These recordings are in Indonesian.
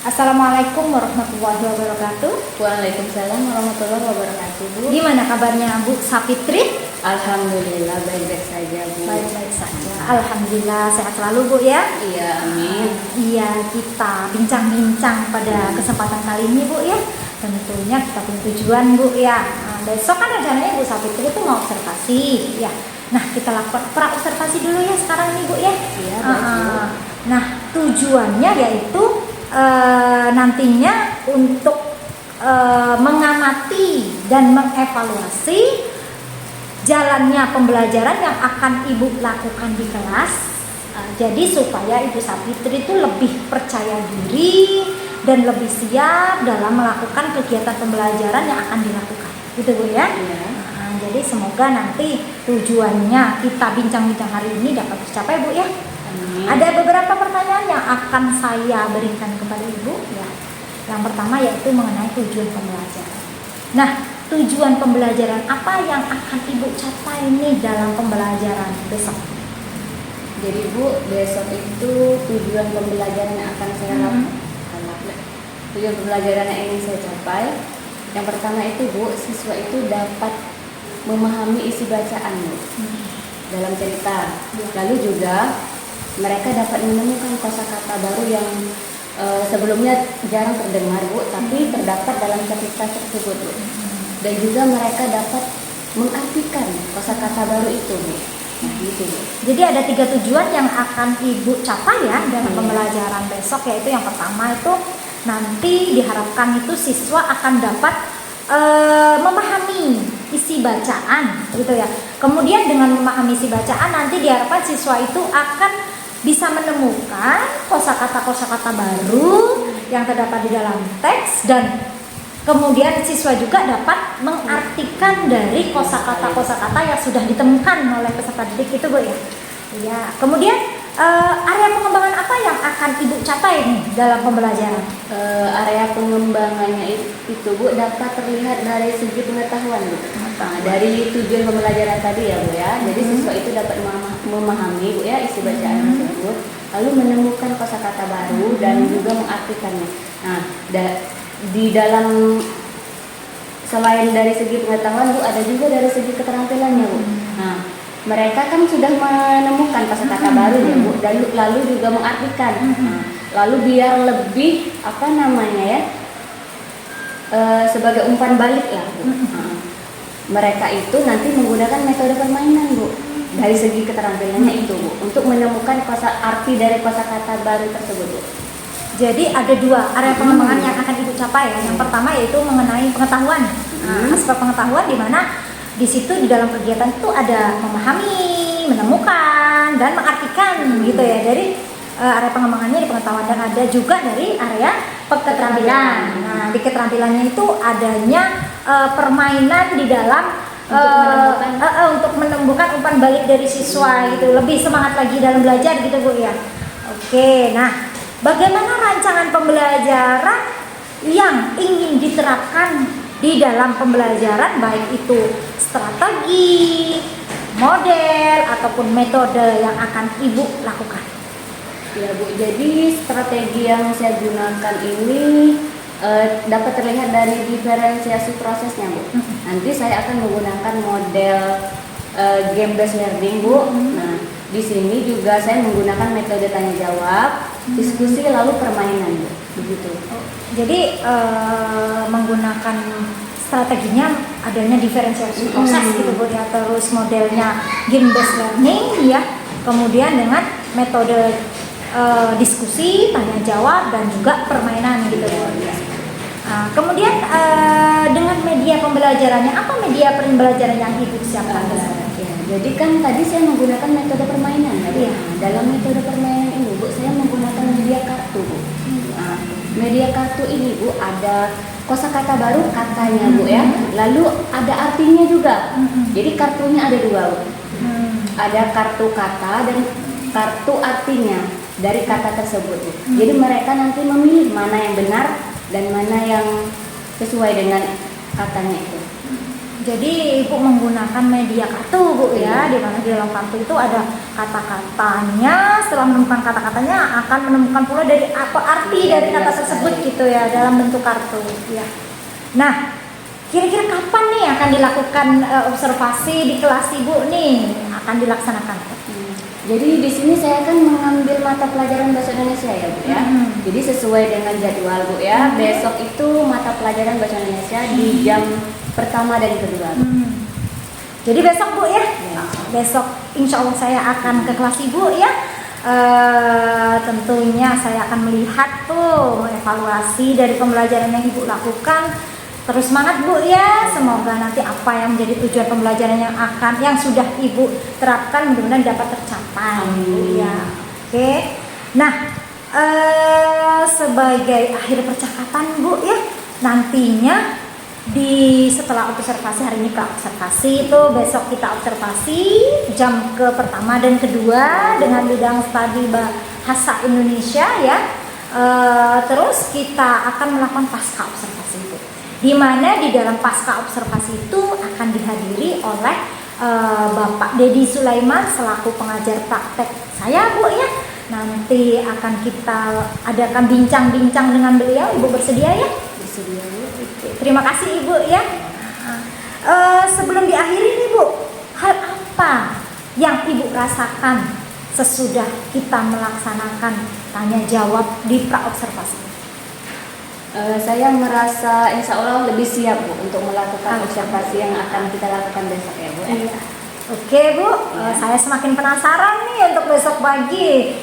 Assalamualaikum warahmatullahi wabarakatuh. Waalaikumsalam warahmatullahi wabarakatuh, Bu. Gimana kabarnya Bu Sapitri? Alhamdulillah baik-baik saja, Bu. Baik-baik saja. Alhamdulillah sehat selalu Bu ya. Iya, amin. Iya, kita bincang-bincang pada kesempatan kali ini Bu ya. Tentunya kita punya tujuan Bu ya. Besok kan rencananya Bu Sapitri itu mau observasi ya. Nah, kita lakukan pra-observasi dulu ya sekarang ini Bu ya. Iya, baik, Bu. Nah, tujuannya yaitu nantinya untuk mengamati dan mengevaluasi jalannya pembelajaran yang akan Ibu lakukan di kelas. Jadi supaya Ibu Sapitri itu lebih percaya diri dan lebih siap dalam melakukan kegiatan pembelajaran yang akan dilakukan. Gitu Bu ya. Iya. Jadi semoga nanti tujuannya kita bincang-bincang hari ini dapat tercapai Bu ya. Amin. Ada beberapa pertanyaan yang akan saya berikan kepada Ibu ya. Yang pertama yaitu mengenai tujuan pembelajaran. Nah, tujuan pembelajaran apa yang akan Ibu capai nih dalam pembelajaran besok? Jadi, Bu, besok itu tujuan pembelajaran yang akan saya lakukan. Tujuan pembelajaran yang ingin saya capai, yang pertama itu, Bu, siswa itu dapat memahami isi bacaan, Bu, dalam cerita. Lalu juga mereka dapat menemukan kosakata baru yang sebelumnya jarang terdengar, Bu, tapi terdapat dalam cerita tersebut, Bu. Dan juga mereka dapat mengartikan kosakata baru itu, Bu. Nah, gitu, Bu. Jadi ada 3 tujuan yang akan Ibu capai ya dalam pembelajaran besok, yaitu yang pertama itu nanti diharapkan itu siswa akan dapat memahami isi bacaan gitu ya. Kemudian dengan memahami isi bacaan nanti diharapkan siswa itu akan bisa menemukan kosakata-kosakata baru yang terdapat di dalam teks, dan kemudian siswa juga dapat mengartikan dari kosakata-kosakata yang sudah ditemukan oleh peserta didik itu Bu ya. Iya. Kemudian area pengembangan apa yang akan Ibu capai nih dalam pembelajaran? Area pengembangannya itu, Bu, dapat terlihat dari segi pengetahuan, Bu. Nah, dari tujuan pembelajaran tadi ya, Bu ya. Jadi siswa itu dapat memahami, Bu ya, isi bacaan tersebut, lalu menemukan kosakata baru dan juga mengartikannya. Nah, di dalam selain dari segi pengetahuan, Bu, ada juga dari segi keterampilannya, Bu. Nah, mereka kan sudah menemukan kosakata baru ya, Bu, dan lalu juga mengartikan. Nah, lalu biar lebih sebagai umpan balik lah, Bu. Nah, mereka itu nanti menggunakan metode permainan, Bu, dari segi keterampilannya itu, Bu, untuk menemukan arti dari kosakata baru tersebut, Bu. Jadi ada 2 area pengembangan yang akan Ibu capai ya. Yang pertama yaitu mengenai pengetahuan. Aspek pengetahuan di mana di situ di dalam kegiatan itu ada memahami, menemukan, dan mengartikan gitu ya. Dari area pengembangannya di pengetahuan, dan ada juga dari area keterampilan. Nah, di keterampilannya itu adanya permainan di dalam untuk menumbuhkan umpan balik dari siswa gitu, lebih semangat lagi dalam belajar gitu Bu ya. Oke, nah bagaimana rancangan pembelajaran yang ingin diterapkan di dalam pembelajaran, baik itu strategi, model, ataupun metode yang akan Ibu lakukan? Ya, Bu, jadi strategi yang saya gunakan ini dapat terlihat dari diferensiasi prosesnya, Bu. Nanti saya akan menggunakan model game based learning, Bu. Nah, di sini juga saya menggunakan metode tanya jawab, diskusi, lalu permainan, Bu. Begitu. Jadi menggunakan strateginya adanya diferensiasi proses gitu Bu ya, terus modelnya game based learning ya, kemudian dengan metode diskusi, tanya jawab, dan juga permainan gitu Bu. Kemudian dengan media pembelajarannya, apa media pembelajaran yang Ibu siapkan? Jadi kan tadi saya menggunakan metode permainan ya, Bu. Iya. Dalam metode permainan ini, Bu, saya menggunakan media kartu, Bu. Nah, media kartu ini, Bu, ada kosakata baru katanya, Bu ya. Lalu ada artinya juga. Jadi kartunya ada 2, Bu. Ada kartu kata dan kartu artinya dari kata tersebut, Bu. Jadi mereka nanti memilih mana yang benar dan mana yang sesuai dengan katanya itu. Jadi Ibu menggunakan media kartu Bu ya, di mana di dalam kartu itu ada kata-katanya. Setelah menemukan kata-katanya akan menemukan pula dari apa arti dari kata tersebut gitu ya dalam bentuk kartu ya. Nah, kira-kira kapan nih akan dilakukan observasi di kelas Ibu nih akan dilaksanakan? Jadi di sini saya akan mengambil mata pelajaran bahasa Indonesia ya Bu ya. Jadi sesuai dengan jadwal Bu ya. Besok itu mata pelajaran bahasa Indonesia di jam pertama dan kedua. Jadi besok Bu ya. Besok insya Allah saya akan ke kelas Ibu ya. Tentunya saya akan melihat tuh mengevaluasi dari pembelajaran yang Ibu lakukan. Terus semangat Bu ya, semoga nanti apa yang menjadi tujuan pembelajaran yang sudah Ibu terapkan mudah-mudahan dapat tercapai Bu ya. Oke. Nah, sebagai akhir percakapan Bu ya, nantinya setelah observasi hari ini observasi itu besok kita observasi jam pertama dan kedua dengan bidang studi bahasa Indonesia ya. Terus kita akan melakukan pasca observasi itu, di mana di dalam pasca observasi itu akan dihadiri oleh Bapak Dedi Sulaiman selaku pengajar praktek saya Bu ya. Nanti akan kita adakan bincang-bincang dengan beliau. Ibu bersedia ya? Bersedia Bu. Terima kasih Ibu ya. Sebelum diakhiri nih Bu, hal apa yang Ibu rasakan sesudah kita melaksanakan tanya jawab di pra-observasi? Saya merasa insya Allah lebih siap Bu untuk melakukan observasi yang akan kita lakukan besok ya Bu. Iya. Oke Bu, saya semakin penasaran nih untuk besok pagi.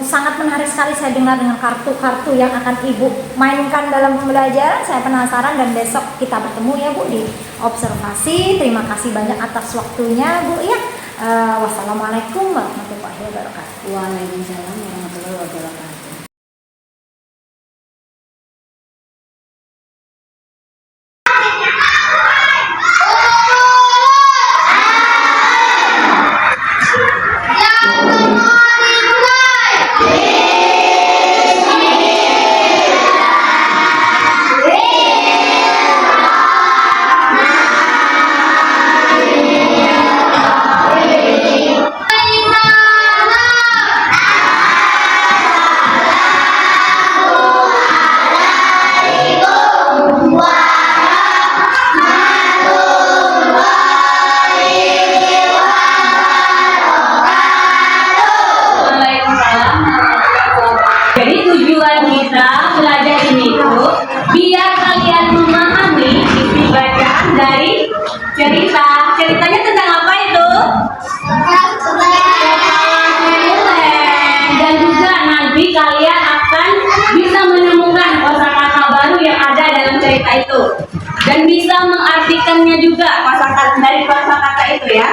Sangat menarik sekali saya dengar dengan kartu-kartu yang akan Ibu mainkan dalam pembelajaran. Saya penasaran dan besok kita bertemu ya Bu di observasi. Terima kasih banyak atas waktunya Bu ya. Wassalamualaikum warahmatullahi wabarakatuh. Waalaikumsalam warahmatullahi wabarakatuh. Jadi tujuan kita belajar ini tuh biar kalian memahami isi bacaan dari cerita. Ceritanya tentang apa itu? Dan juga nanti kalian akan bisa menemukan kosakata baru yang ada dalam cerita itu dan bisa mengartikannya juga dari kosakata itu ya.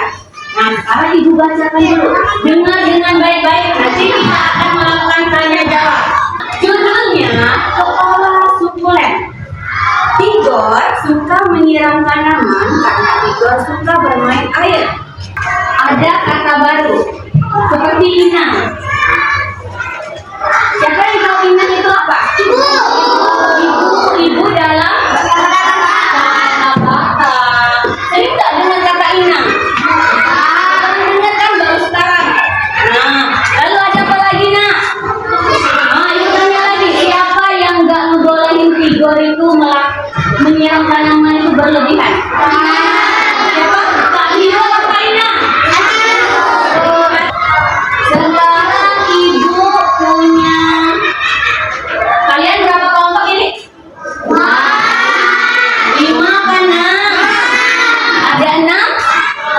Nah, sekarang Ibu bacakan dulu. Dengar dengan baik-baik. Nanti kita akan melakukan tanya jawab. Judulnya Kepala Sukulen. Tigor suka menyiram tanaman karena Tigor suka bermain air. Ada kata baru seperti inang. Siapa yang tahu inang itu apa? Ibu dalam kata-kata. Sering tak dengar kata inang? Dengar kan baru sekarang. Nah, lalu ada apa lagi nak? Ibu tanya lagi, siapa yang nggak ngebolehin Tigor itu menyiram tanaman itu berlebihan? Siapa? Kak Hiro atau Kak Ina? Sekarang Ibu punya. Kalian berapa kelompok ini? 5 kan nak? Ada 6?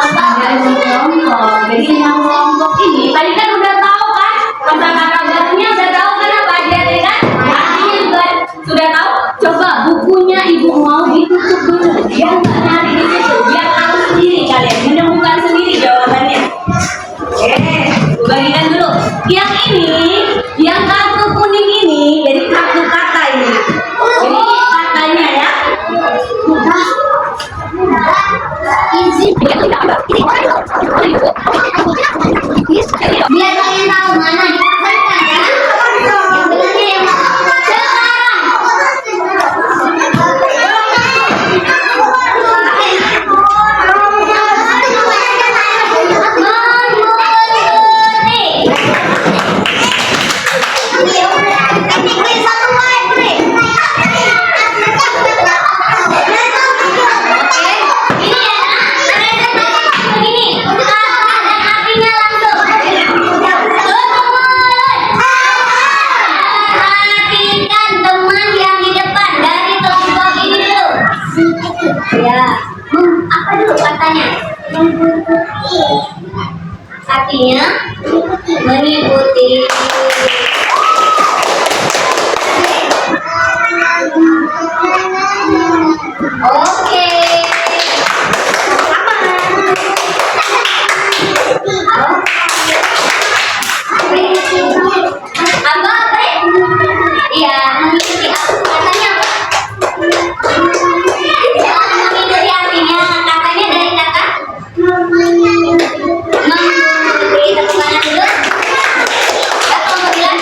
Ada 6 kelompok. Jadi 6 kelompok ini tadi kan udah tahu kan? Kata-kata barunya udah tahu kan apa aja tadi kan? Artinya juga sudah tahu. Coba bukunya Ibu mau ditutup dulu. Biar nggak nyari di situ. Biar tahu sendiri kalian. Menemukan sendiri jawabannya. Ibu bagikan dulu. Yang ini, yang kartu kuning ini, jadi kartu kata ini. Jadi katanya ya. Biar kalian tahu mana dipaksakan ya. Yang benarnya yang sekarang. artinya mengikuti. Oke. Apa apa ya? Iya, mengikuti katanya apa? Mengikuti artinya katanya dari kata mengikuti. Tepuk tangan dulu. Atau mau bilang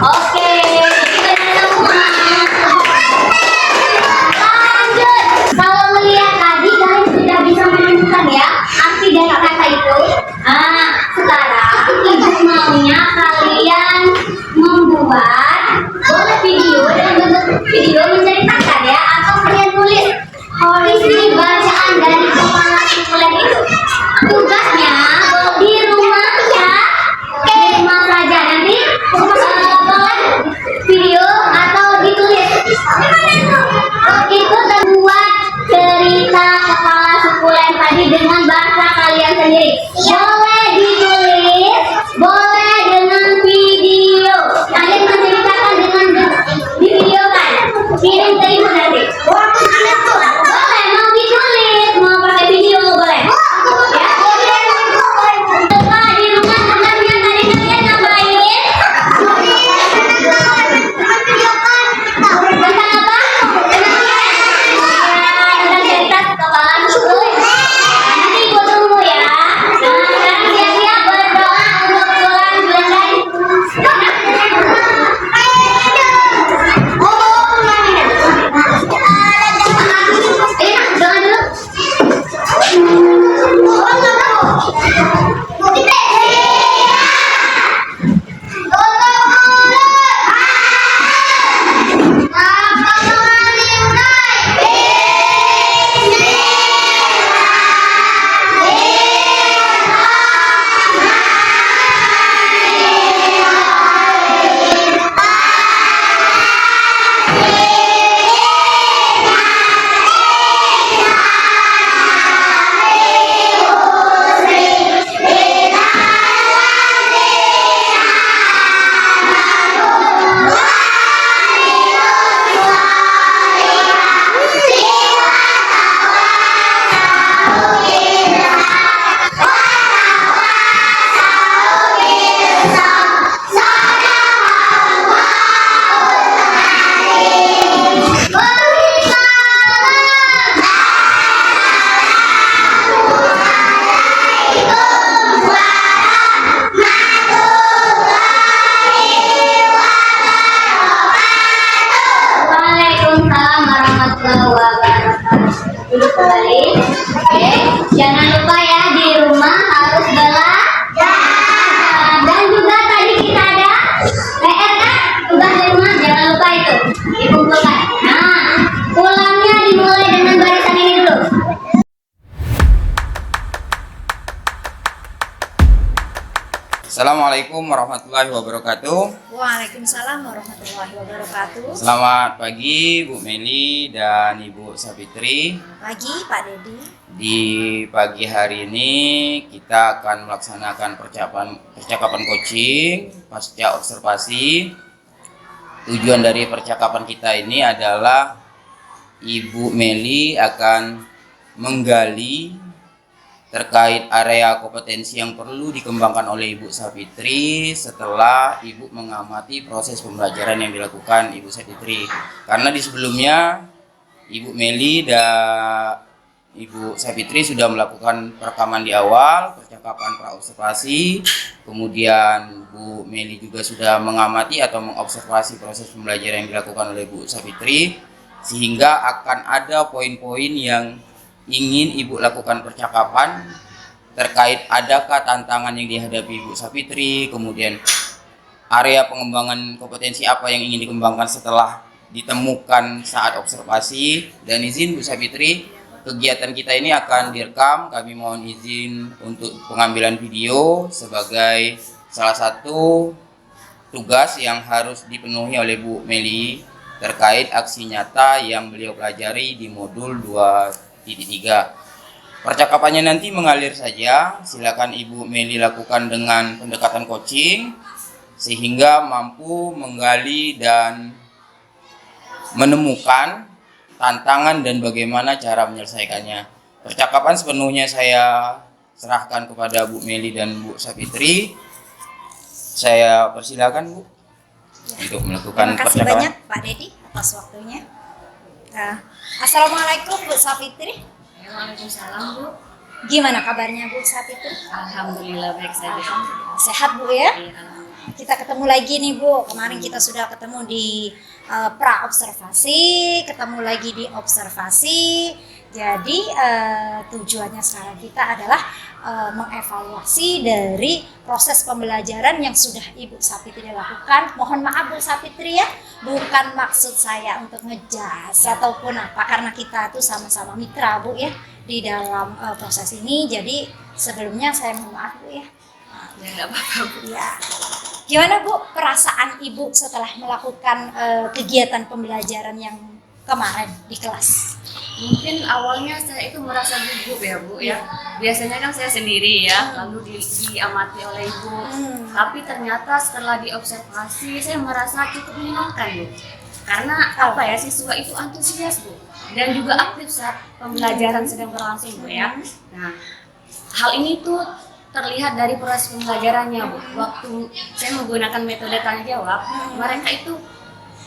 oke, benar semua. Lanjut. Kalau melihat tadi kalian sudah bisa menemukan ya arti dari kata itu. Sekarang ibu maunya kalian membuat boleh video dalam bentuk video menceritakan ya, atau kalian tulis isi bacaan dari kepala sikuler itu. Tugasnya di rumah ya, di rumah saja nanti boleh video atau ditulis. Itu membuat cerita kepala sikuler tadi dengan bahasa kalian sendiri. Boleh ditulis, boleh dengan video. Kalian menceritakan dengan di video kan? Kirim ke ibu nanti. Boleh, mau ditulis, mau pakai video boleh. Ya. Coba di rumah tugasnya tadi kalian ngapain? Tentang apa? Tentang cerita kepala sikuler. Nanti ibu tunggu ya. Sekarang siap-siap berdoa untuk pulang bulan lain. Doa dulu. Waalaikumsalam warahmatullahi wabarakatuh. Duduk kembali. Oke, jangan lupa ya di rumah harus belajar. Dan juga tadi kita ada PR kan? Tugas di rumah jangan lupa itu dikumpulkan. Nah, pulangnya dimulai dengan barisan ini dulu. Assalamualaikum warahmatullahi wabarakatuh. Waalaikumsalam warahmatullahi wabarakatuh. Selamat pagi Bu Meli dan Ibu Sapitri. Pagi Pak Dedi. Di pagi hari ini kita akan melaksanakan percakapan coaching pasca observasi. Tujuan dari percakapan kita ini adalah Ibu Meli akan menggali terkait area kompetensi yang perlu dikembangkan oleh Ibu Sapitri setelah Ibu mengamati proses pembelajaran yang dilakukan Ibu Sapitri. Karena di sebelumnya Ibu Meli dan Ibu Sapitri sudah melakukan perekaman di awal, percakapan praobservasi, kemudian Bu Meli juga sudah mengamati atau mengobservasi proses pembelajaran yang dilakukan oleh Bu Sapitri, sehingga akan ada poin-poin yang ingin Ibu lakukan percakapan terkait adakah tantangan yang dihadapi Ibu Sapitri, kemudian area pengembangan kompetensi apa yang ingin dikembangkan setelah ditemukan saat observasi. Dan izin Bu Sapitri, kegiatan kita ini akan direkam. Kami mohon izin untuk pengambilan video sebagai salah satu tugas yang harus dipenuhi oleh Bu Meli terkait aksi nyata yang beliau pelajari di modul 2.3. Percakapannya nanti mengalir saja, silakan Ibu Meli lakukan dengan pendekatan coaching sehingga mampu menggali dan menemukan tantangan dan bagaimana cara menyelesaikannya. Percakapan sepenuhnya saya serahkan kepada Bu Meli dan Bu Sapitri. Saya persilakan Bu untuk melakukan Terima kasih percakapan. banyak Pak Dedi atas waktunya. Assalamualaikum Bu Sapitri. Waalaikumsalam Bu. Gimana kabarnya Bu Sapitri? Alhamdulillah baik saja. Sehat Bu ya? Iya, alhamdulillah. Kita ketemu lagi nih Bu. Kemarin kita sudah ketemu di pra observasi, ketemu lagi di observasi. Jadi tujuannya sekarang kita adalah mengevaluasi dari proses pembelajaran yang sudah Ibu Sapitri lakukan. Mohon maaf Bu Sapitri ya, bukan maksud saya untuk ngejas ataupun apa, karena kita tuh sama-sama mitra Bu ya di dalam proses ini. Jadi sebelumnya saya mohon maaf Bu ya. Ya nggak apa-apa Bu. Ya. Gimana Bu perasaan Ibu setelah melakukan kegiatan pembelajaran yang kemarin di kelas? Mungkin awalnya saya itu merasa gugup ya Bu ya. Biasanya kan saya sendiri ya, lalu diamati oleh Ibu. Tapi ternyata setelah diobservasi saya merasa cukup menyenangkan Bu. Karena apa ya, siswa itu antusias Bu dan juga aktif saat pembelajaran sedang berlangsung Bu ya. Nah, hal ini tuh terlihat dari proses pembelajarannya Bu. Waktu saya menggunakan metode tanya jawab, mereka itu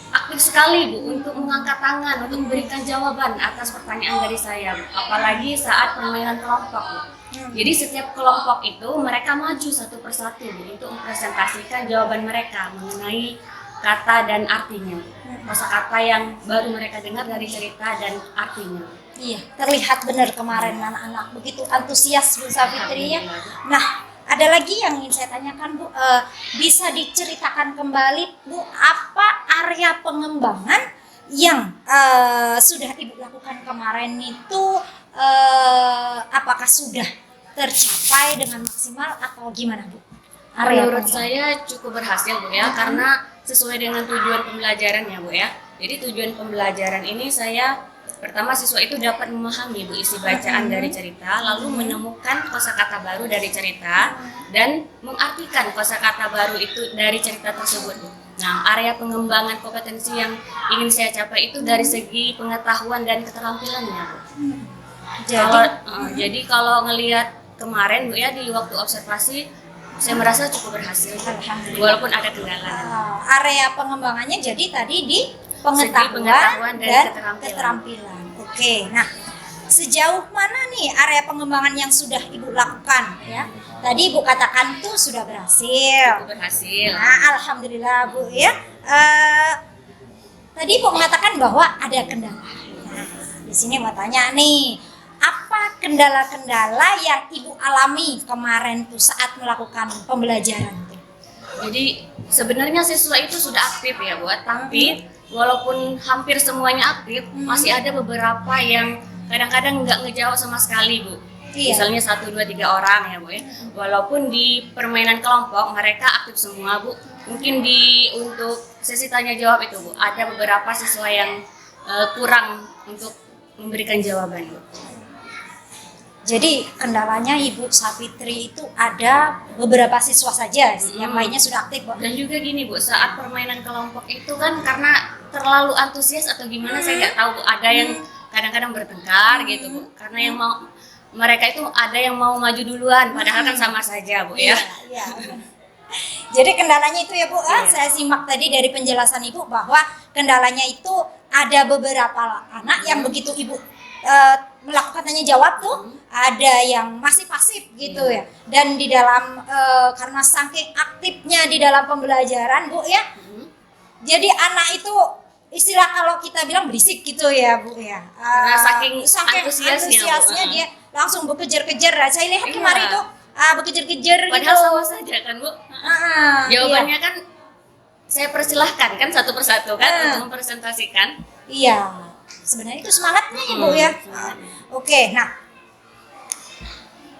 aktif sekali Bu untuk mengangkat tangan untuk memberikan jawaban atas pertanyaan dari saya Bu. Apalagi saat permainan kelompok Bu. Jadi setiap kelompok itu mereka maju satu persatu Bu untuk mempresentasikan jawaban mereka mengenai kata dan artinya. Kosakata yang baru mereka dengar dari cerita dan artinya. Iya, terlihat benar kemarin anak-anak begitu antusias Bu Sapitri ya. Nah, ada lagi yang ingin saya tanyakan Bu, bisa diceritakan kembali Bu apa area pengembangan yang sudah Ibu lakukan kemarin itu, apakah sudah tercapai dengan maksimal atau gimana Bu? Menurut saya cukup berhasil Bu ya, karena sesuai dengan tujuan pembelajaran ya Bu ya. Jadi tujuan pembelajaran ini saya pertama siswa itu dapat memahami Bu isi bacaan dari cerita, lalu menemukan kosakata baru dari cerita dan mengartikan kosakata baru itu dari cerita tersebut. Nah, area pengembangan kompetensi yang ingin saya capai itu dari segi pengetahuan dan keterampilannya Bu. Jadi kalau ngelihat kemarin Bu ya di waktu observasi, saya merasa cukup berhasil walaupun ada kendala. Area pengembangannya jadi tadi di pengetahuan dan keterampilan. Oke, nah sejauh mana nih area pengembangan yang sudah Ibu lakukan ya? Tadi Ibu katakan tuh sudah berhasil. Berhasil. Nah, alhamdulillah Bu ya. Tadi Ibu mengatakan bahwa ada kendala. Nah, di sini mau tanya nih, apa kendala-kendala yang Ibu alami kemarin tuh saat melakukan pembelajaran tuh? Jadi sebenarnya siswa itu sudah aktif ya Bu, tapi walaupun hampir semuanya aktif, masih ada beberapa yang kadang-kadang nggak ngejawab sama sekali Bu. Iya. Misalnya 1, 2, 3 orang ya Bu ya. Walaupun di permainan kelompok mereka aktif semua Bu. Mungkin untuk sesi tanya jawab itu Bu, ada beberapa siswa yang kurang untuk memberikan jawaban Bu. Jadi kendalanya Ibu Sapitri itu ada beberapa siswa saja, yang lainnya sudah aktif Bu. Dan juga gini Bu, saat permainan kelompok itu kan karena terlalu antusias atau gimana saya nggak tahu Bu, ada yang kadang-kadang bertengkar gitu Bu, karena yang mau mereka itu ada yang mau maju duluan, padahal kan sama saja Bu ya. Iya. Jadi kendalanya itu ya Bu, saya simak tadi dari penjelasan Ibu bahwa kendalanya itu ada beberapa anak yang begitu Ibu melakukan tanya jawab tuh ada yang masih pasif gitu ya, dan di dalam karena saking aktifnya di dalam pembelajaran Bu ya, jadi anak itu istilah kalau kita bilang berisik gitu ya Bu ya, Karena saking antusiasnya Bu. dia langsung bekejar-kejar. Saya lihat kemarin itu bekejar-kejar gitu. Padahal sama saja kan Bu. Jawabannya kan saya persilahkan kan satu persatu kan untuk mempresentasikan. Iya, sebenarnya itu semangatnya ya Bu ya. Oke, nah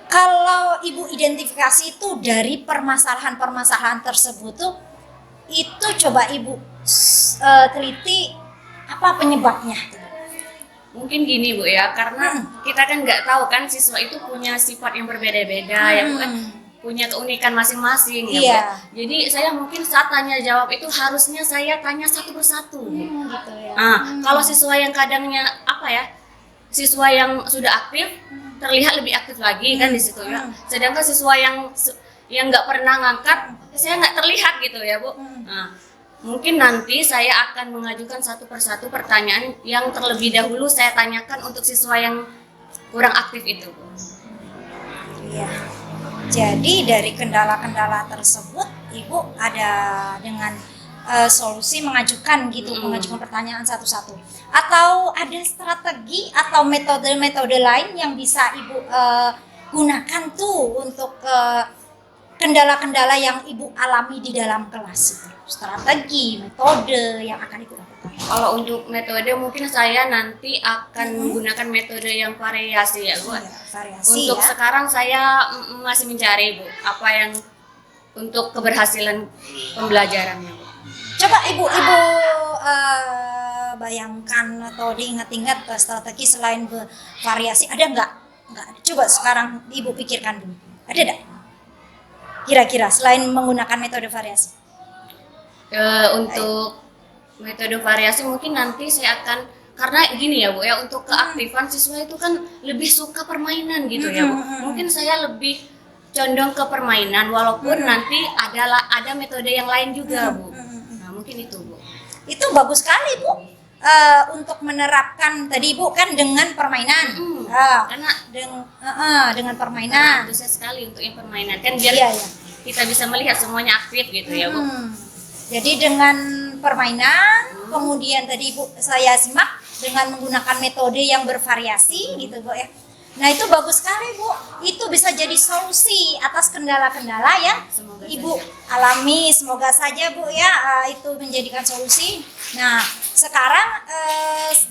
kalau Ibu identifikasi itu dari permasalahan-permasalahan tersebut tuh, itu coba Ibu teliti Apa penyebabnya? Mungkin gini Bu ya, karena kita kan nggak tahu kan siswa itu punya sifat yang berbeda-beda ya Bu kan, punya keunikan masing-masing ya Bu. Iya. Jadi saya mungkin saat tanya jawab itu harusnya saya tanya satu persatu. Gitu ya. Kalau siswa yang kadangnya apa ya, siswa yang sudah aktif terlihat lebih aktif lagi kan di situ ya. Sedangkan siswa yang nggak pernah ngangkat, saya nggak terlihat gitu ya Bu. Nah, mungkin nanti saya akan mengajukan satu persatu pertanyaan yang terlebih dahulu saya tanyakan untuk siswa yang kurang aktif itu. Iya. Jadi dari kendala-kendala tersebut, Ibu ada dengan solusi mengajukan gitu, mengajukan pertanyaan satu-satu. Atau ada strategi atau metode-metode lain yang bisa Ibu gunakan tuh untuk kendala-kendala yang Ibu alami di dalam kelas itu. Strategi, metode yang akan Ibu lakukan. Kalau untuk metode mungkin saya nanti akan menggunakan metode yang variasi ya Bu. Iya, variasi Untuk ya. sekarang saya masih mencari Bu apa yang untuk keberhasilan pembelajarannya Bu. Coba Ibu bayangkan atau diingat-ingat strategi selain bervariasi ada nggak? Nggak ada. Coba sekarang Ibu pikirkan dulu. Ada nggak? Kira-kira selain menggunakan metode variasi? Untuk metode variasi mungkin nanti saya akan, karena gini ya Bu ya, untuk keaktifan siswa itu kan lebih suka permainan gitu ya Bu. Mungkin saya lebih condong ke permainan walaupun nanti ada metode yang lain juga Bu. Nah mungkin itu Bu. Itu bagus sekali Bu. Untuk menerapkan tadi Bu kan dengan permainan. Karena Dengan permainan. antusias sekali untuk yang permainan kan biar Iya, iya. kita bisa melihat semuanya aktif gitu ya Bu. Jadi dengan permainan, kemudian tadi Bu saya simak dengan menggunakan metode yang bervariasi gitu Bu ya. Nah itu bagus sekali Bu. Itu bisa jadi solusi atas kendala-kendala yang Semoga Ibu saja. alami. Semoga saja Bu ya itu menjadikan solusi. Nah sekarang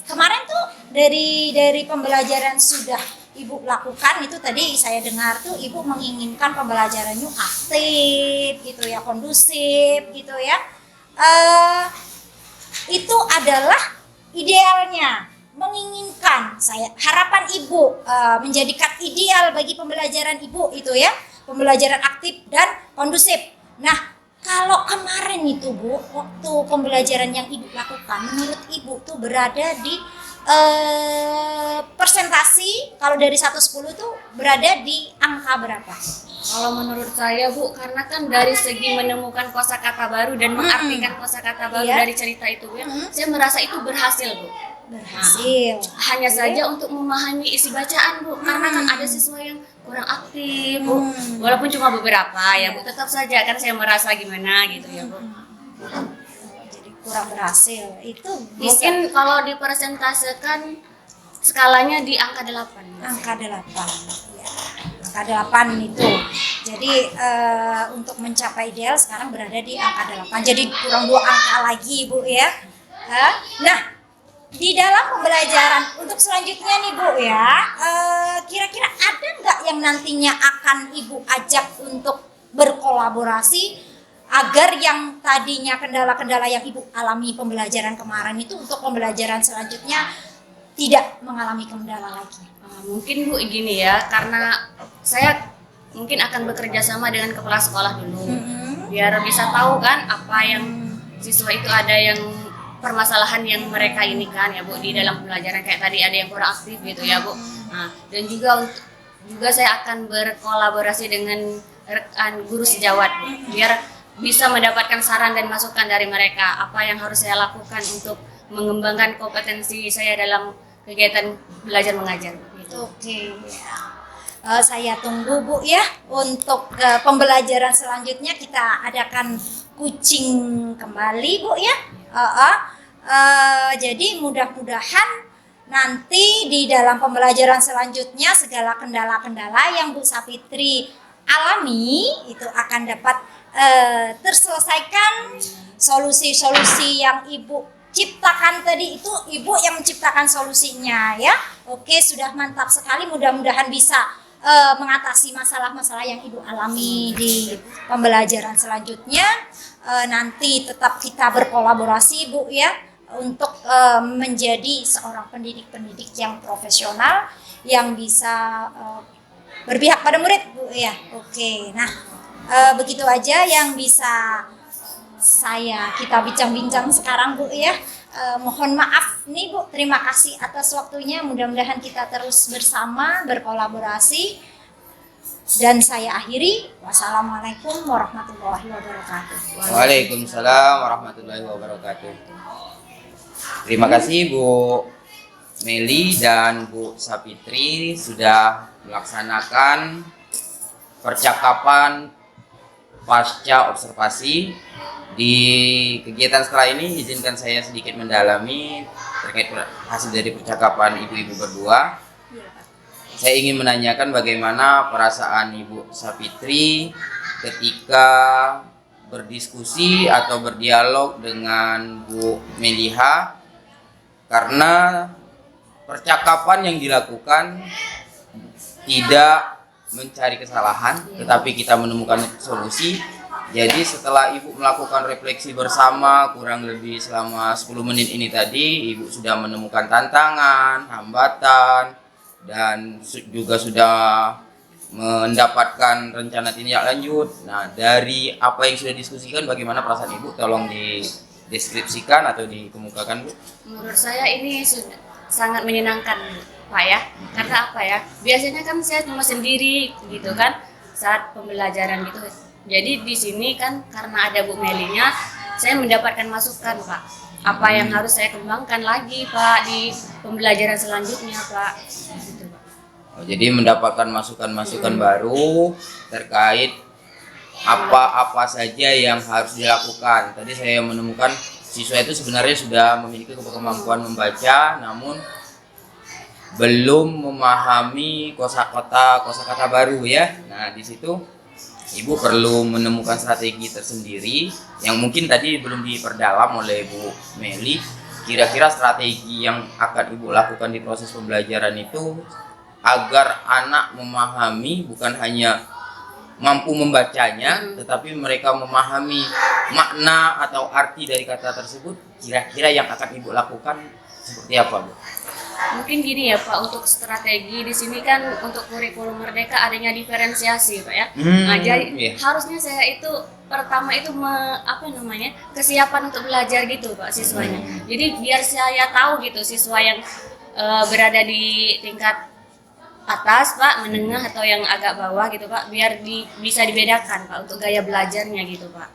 kemarin tuh dari pembelajaran sudah Ibu lakukan itu tadi saya dengar tuh Ibu menginginkan pembelajarannya aktif gitu ya, kondusif gitu ya. Itu adalah idealnya, menginginkan saya harapan Ibu menjadikan ideal bagi pembelajaran Ibu itu ya, pembelajaran aktif dan kondusif. Nah, kalau kemarin itu Bu, waktu pembelajaran yang Ibu lakukan, menurut Ibu tuh berada di persentasi kalau dari 1-10 tuh berada di angka berapa? Kalau menurut saya Bu, karena kan dari segi menemukan kosakata baru dan mengartikan kosakata baru Iya. dari cerita itu ya, saya merasa itu berhasil Bu. Berhasil. Hanya saja untuk memahami isi bacaan Bu, karena kan ada siswa yang kurang aktif Bu, walaupun cuma beberapa ya Bu, tetap saja kan saya merasa gimana gitu ya Bu. Jadi kurang berhasil. Itu bisa Mungkin kalau dipersentasekan skalanya di angka 8. angka 8. Ya, angka 8 itu. Jadi untuk mencapai ideal sekarang berada di angka 8. Jadi kurang 2 angka lagi Bu ya. Nah, di dalam pembelajaran untuk selanjutnya nih Bu ya, kira-kira ada nggak yang nantinya akan Ibu ajak untuk berkolaborasi agar yang tadinya kendala-kendala yang Ibu alami pembelajaran kemarin itu untuk pembelajaran selanjutnya tidak mengalami kendala lagi? Mungkin Bu gini ya, karena saya mungkin akan bekerja sama dengan kepala sekolah dulu, biar bisa tahu kan apa yang siswa itu ada yang permasalahan yang mereka ini kan ya Bu di dalam pembelajaran, kayak tadi ada yang kurang aktif gitu ya Bu. Nah, dan juga saya akan berkolaborasi dengan rekan guru sejawat Bu, biar bisa mendapatkan saran dan masukan dari mereka apa yang harus saya lakukan untuk mengembangkan kompetensi saya dalam kegiatan belajar mengajar gitu. Oke. Saya tunggu Bu ya untuk pembelajaran selanjutnya kita adakan kucing kembali Bu ya. Jadi mudah-mudahan nanti di dalam pembelajaran selanjutnya segala kendala-kendala yang Bu Sapitri alami itu akan dapat terselesaikan. Solusi-solusi yang Ibu ciptakan tadi itu Ibu yang menciptakan solusinya ya. Oke, sudah mantap sekali, mudah-mudahan bisa mengatasi masalah-masalah yang Ibu alami di pembelajaran selanjutnya. Nanti tetap kita berkolaborasi Bu ya untuk menjadi seorang pendidik yang profesional yang bisa berpihak pada murid, Bu ya. Oke. Nah, begitu aja yang bisa kita bincang-bincang sekarang, Bu ya. Mohon maaf nih Bu, terima kasih atas waktunya. Mudah-mudahan kita terus bersama berkolaborasi. Dan saya akhiri. Wassalamualaikum warahmatullahi wabarakatuh. Waalaikumsalam warahmatullahi wabarakatuh. Terima kasih Bu Meli dan Bu Sapitri sudah melaksanakan percakapan pasca observasi. Di kegiatan setelah ini izinkan saya sedikit mendalami terkait hasil dari percakapan ibu-ibu berdua. Saya ingin menanyakan bagaimana perasaan Ibu Sapitri ketika berdiskusi atau berdialog dengan Bu Meliha, karena percakapan yang dilakukan tidak mencari kesalahan tetapi kita menemukan solusi. Jadi setelah Ibu melakukan refleksi bersama kurang lebih selama 10 menit ini tadi, Ibu sudah menemukan tantangan, hambatan, dan juga sudah mendapatkan rencana tindak lanjut. Nah, dari apa yang sudah diskusikan, bagaimana perasaan Ibu? Tolong dideskripsikan atau dikemukakan, Bu. Menurut saya ini sudah sangat menyenangkan, Pak ya. Karena apa ya? Biasanya kan saya cuma sendiri gitu kan saat pembelajaran gitu. Jadi di sini kan karena ada Bu Melinya, saya mendapatkan masukan, Pak. Apa yang harus saya kembangkan lagi, Pak, di pembelajaran selanjutnya, Pak. Gitu, Pak. Oh, jadi mendapatkan masukan-masukan baru terkait apa-apa saja yang harus dilakukan. Tadi saya menemukan siswa itu sebenarnya sudah memiliki kemampuan membaca, namun belum memahami kosakata baru ya. Nah, di situ Ibu perlu menemukan strategi tersendiri yang mungkin tadi belum diperdalam oleh Bu Meli. Kira-kira strategi yang akan Ibu lakukan di proses pembelajaran itu agar anak memahami, bukan hanya mampu membacanya, tetapi mereka memahami makna atau arti dari kata tersebut. Kira-kira yang akan Ibu lakukan seperti apa, Bu? Mungkin gini ya Pak, untuk strategi di sini kan untuk kurikulum merdeka adanya diferensiasi Pak ya. Nah, jadi harusnya saya itu pertama itu kesiapan untuk belajar gitu Pak siswanya. Jadi biar saya tahu gitu siswa yang berada di tingkat atas Pak, menengah atau yang agak bawah gitu Pak, biar bisa dibedakan Pak untuk gaya belajarnya gitu Pak.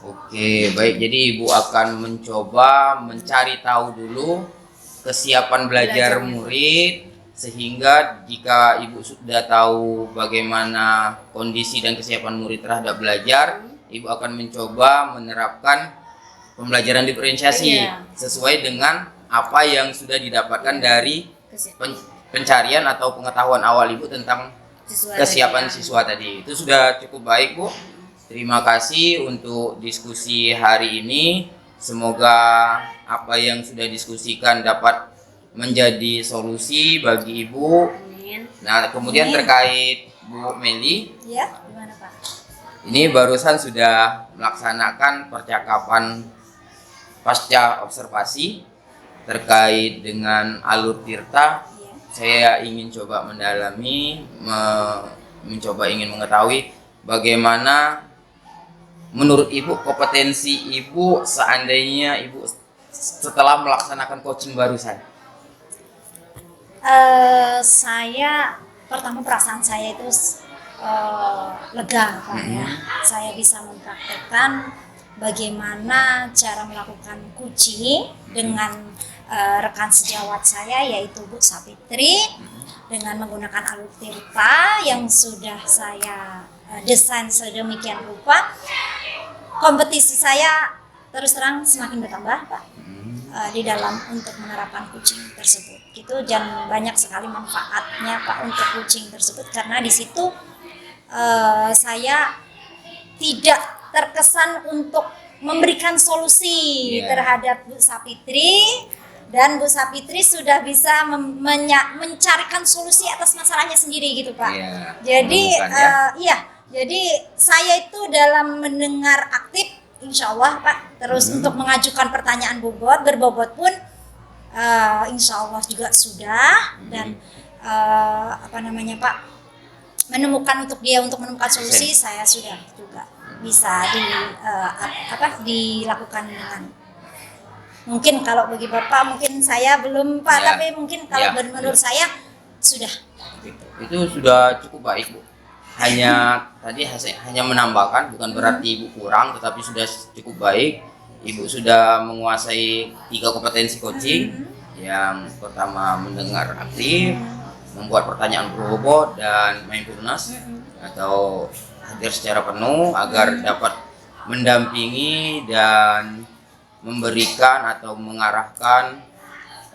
Oke, baik. Jadi Ibu akan mencoba mencari tahu dulu kesiapan belajar murid, sehingga jika Ibu sudah tahu bagaimana kondisi dan kesiapan murid terhadap belajar, Ibu akan mencoba menerapkan pembelajaran diferensiasi sesuai dengan apa yang sudah didapatkan dari pencarian atau pengetahuan awal Ibu tentang kesiapan siswa tadi. Itu sudah cukup baik, Bu. Terima kasih untuk diskusi hari ini. Semoga apa yang sudah diskusikan dapat menjadi solusi bagi Ibu. Amin. Nah, kemudian terkait Bu Meli, Ya, gimana Pak? ini barusan sudah melaksanakan percakapan pasca observasi terkait dengan alur tirta. Saya ingin coba mendalami, mencoba ingin mengetahui bagaimana menurut Ibu kompetensi Ibu seandainya Ibu setelah melaksanakan coaching barusan. Saya pertama perasaan saya itu lega Pak ya. Saya bisa mempraktekkan bagaimana cara melakukan coaching dengan rekan sejawat saya yaitu Bu Sapitri dengan menggunakan alur tirta yang sudah saya desain sedemikian rupa. Kompetisi saya terus terang semakin bertambah Pak di dalam untuk menerapkan coaching tersebut gitu, dan banyak sekali manfaatnya Pak untuk coaching tersebut karena di situ saya tidak terkesan untuk memberikan solusi terhadap Bu Sapitri, dan Bu Sapitri sudah bisa mencarikan solusi atas masalahnya sendiri gitu Pak. Jadi jadi saya itu dalam mendengar aktif insya Allah Pak. Terus untuk mengajukan pertanyaan berbobot pun insya Allah juga sudah. Dan apa namanya Pak, menemukan menemukan solusi saya sudah juga bisa dilakukan dengan. Mungkin kalau bagi Bapak mungkin saya belum Pak, Ya. tapi mungkin kalau Ya. menurut saya sudah. Itu sudah cukup baik, Bu. Hanya menambahkan, bukan berarti Ibu kurang, tetapi sudah cukup baik. Ibu sudah menguasai 3 kompetensi coaching. Yang pertama mendengar aktif, membuat pertanyaan berbobot, dan mindfulness atau hadir secara penuh agar dapat mendampingi dan memberikan atau mengarahkan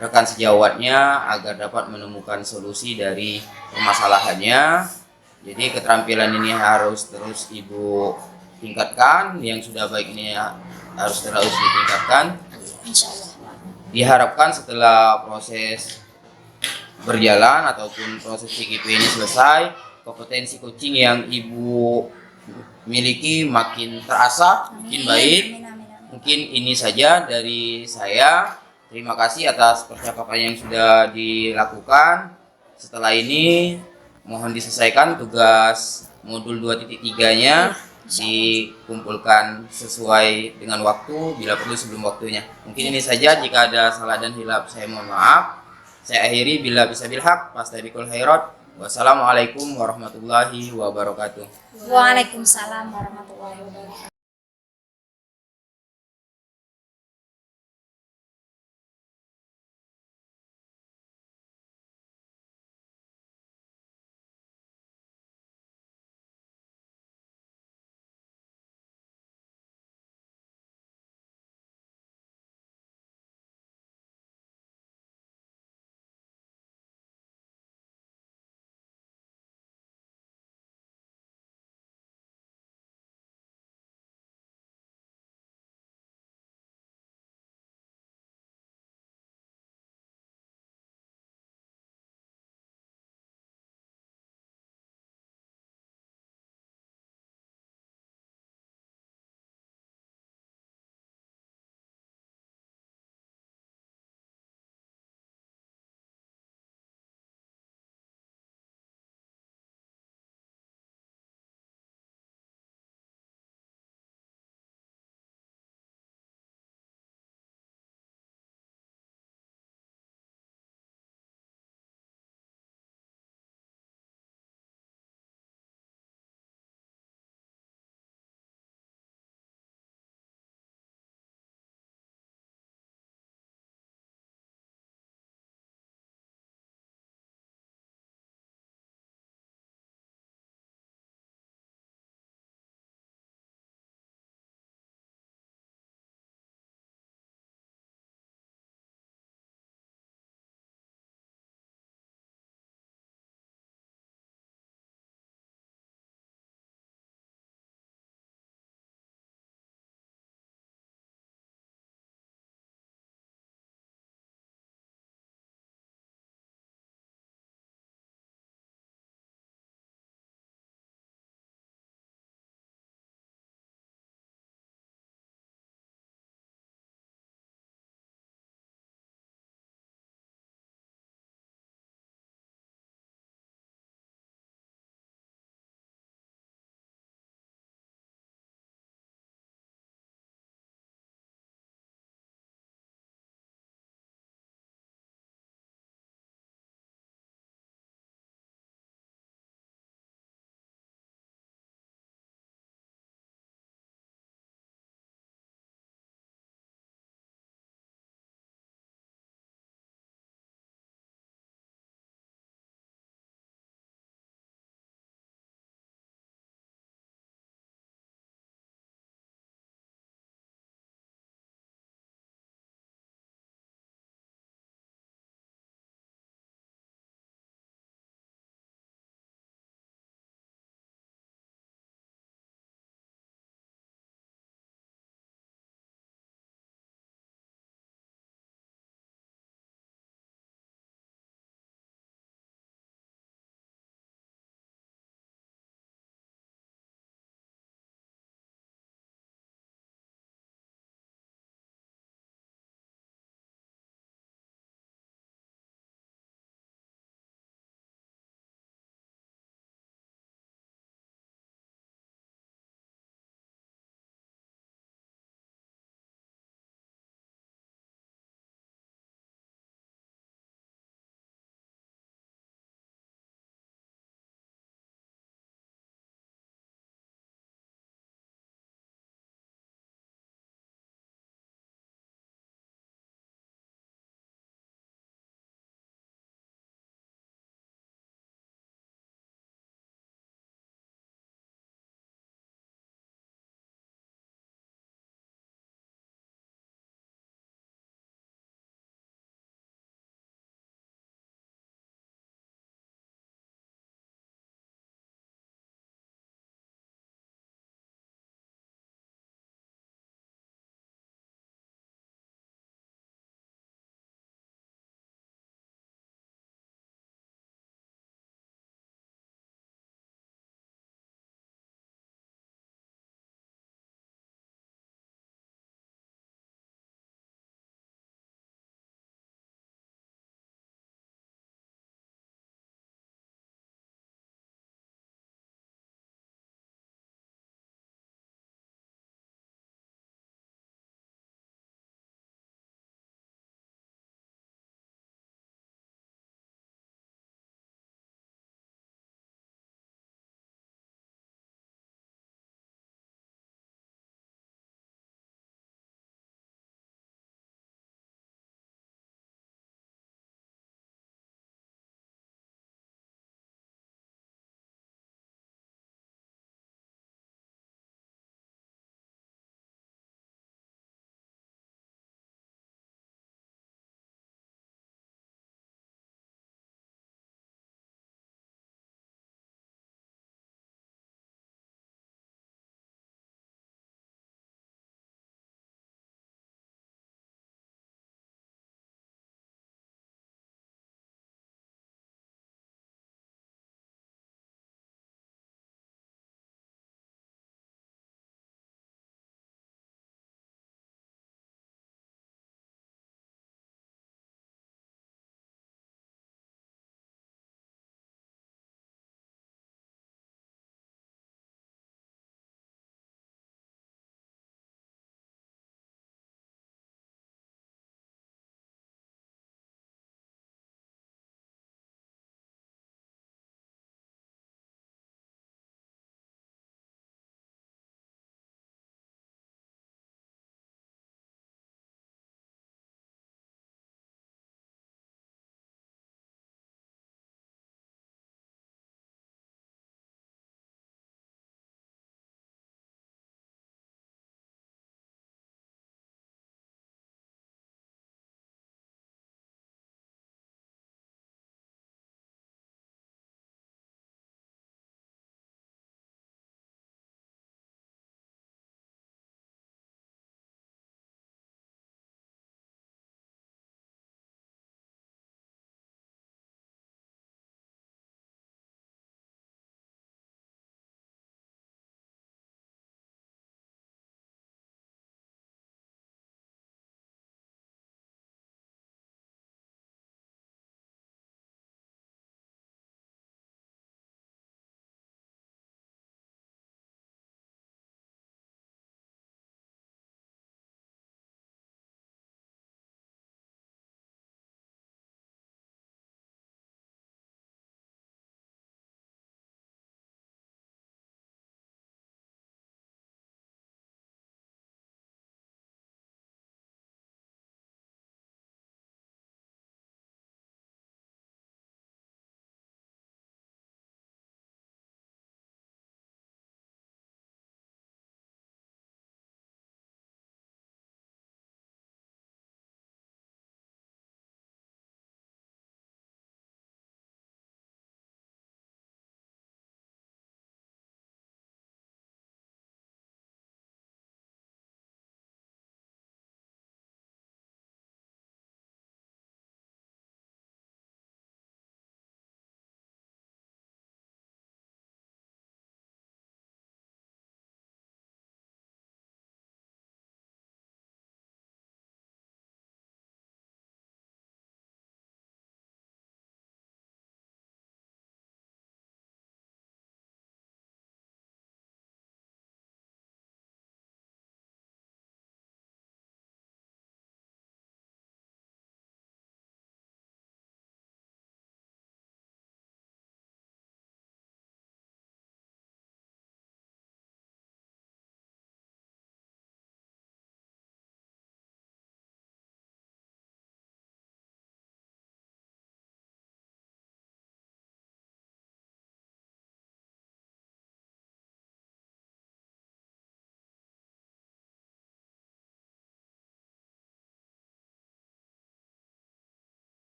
rekan sejawatnya agar dapat menemukan solusi dari permasalahannya. Jadi keterampilan ini harus terus Ibu tingkatkan, yang sudah baik ini harus terus ditingkatkan. Insya Allah. Diharapkan setelah proses berjalan ataupun proses CGP ini selesai, kompetensi coaching yang Ibu miliki makin terasa, makin baik. Amin, amin, amin. Mungkin ini saja dari saya. Terima kasih atas percakapan yang sudah dilakukan. Setelah ini mohon diselesaikan tugas modul 2.3-nya, dikumpulkan sesuai dengan waktu, bila perlu sebelum waktunya. Mungkin ini saja, jika ada salah dan hilaf saya mohon maaf. Saya akhiri bila bisa bilhaq, fastabiqul khairat. Wassalamualaikum warahmatullahi wabarakatuh. Waalaikumsalam warahmatullahi wabarakatuh.